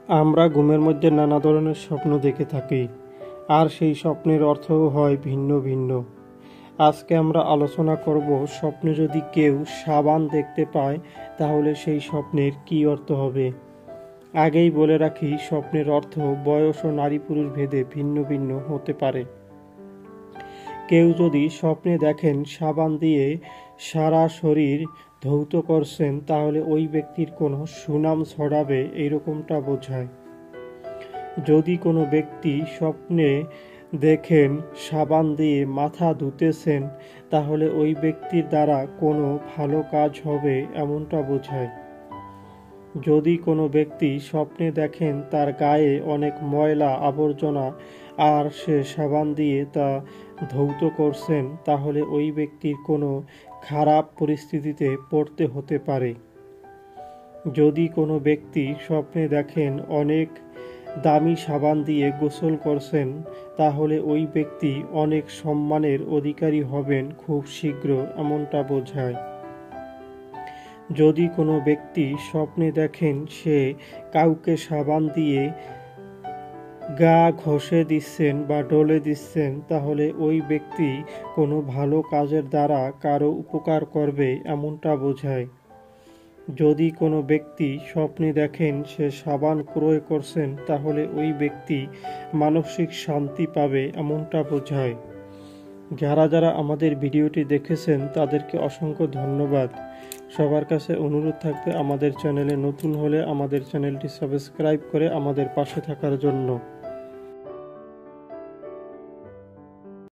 আমরা ঘুমের মধ্যে নানা ধরনের স্বপ্ন দেখে থাকি, আর সেই স্বপ্নের অর্থও হয় ভিন্ন ভিন্ন। আজকে আমরা আলোচনা করব, স্বপ্নে যদি কেউ সাবান দেখতে পায় তাহলে সেই স্বপ্নের কী অর্থ হবে। আগেই বলে রাখি, স্বপ্নের অর্থ বয়স ও নারী পুরুষ ভেদে ভিন্ন ভিন্ন হতে পারে। কেউ যদি স্বপ্নে দেখেন সাবান দিয়ে সারা শরীর ধৌত করছেন, তাহলে ওই ব্যক্তির কোনো সুনাম ছড়াবে, এরকমটা বোঝায়। যদি কোনো ব্যক্তি স্বপ্নে দেখেন সাবান দিয়ে মাথা ধুতেছেন, তাহলে ওই ব্যক্তির দ্বারা কোনো ভালো কাজ হবে, এমনটা বোঝায়। যদি কোনো ব্যক্তি স্বপ্নে দেখেন তার গায়ে অনেক ময়লা আবর্জনা আর সে সাবান দিয়ে তা ধৌত করছেন, তাহলে ওই ব্যক্তির কোনো খারাপ পরিস্থিতিতে পড়তে হতে পারে। যদি কোনো ব্যক্তি স্বপ্নে দেখেন অনেক দামি সাবান দিয়ে গোসল করছেন, তাহলে ওই ব্যক্তি অনেক সম্মানের অধিকারী হবেন খুব শীঘ্র, এমনটা বোঝায়। যদি কোনো ব্যক্তি স্বপ্নে দেখেন সে কাউকে সাবান দিয়ে গা ঘষে দিচ্ছেন বা ডলে দিচ্ছেন, তাহলে ওই ব্যক্তি কোনো ভালো কাজের দ্বারা কারো উপকার করবে, এমনটা বোঝায়। যদি কোনো ব্যক্তি স্বপ্নে দেখেন সে সাবান ক্রয় করছেন, তাহলে ওই ব্যক্তি মানসিক শান্তি পাবে, এমনটা বোঝায়। যারা যারা আমাদের ভিডিওটি দেখেছেন তাদেরকে অসংখ্য ধন্যবাদ। সবার কাছে অনুরোধ থাকবে, আমাদের চ্যানেলে নতুন হলে আমাদের চ্যানেলটি সাবস্ক্রাইব করে আমাদের পাশে থাকার জন্য।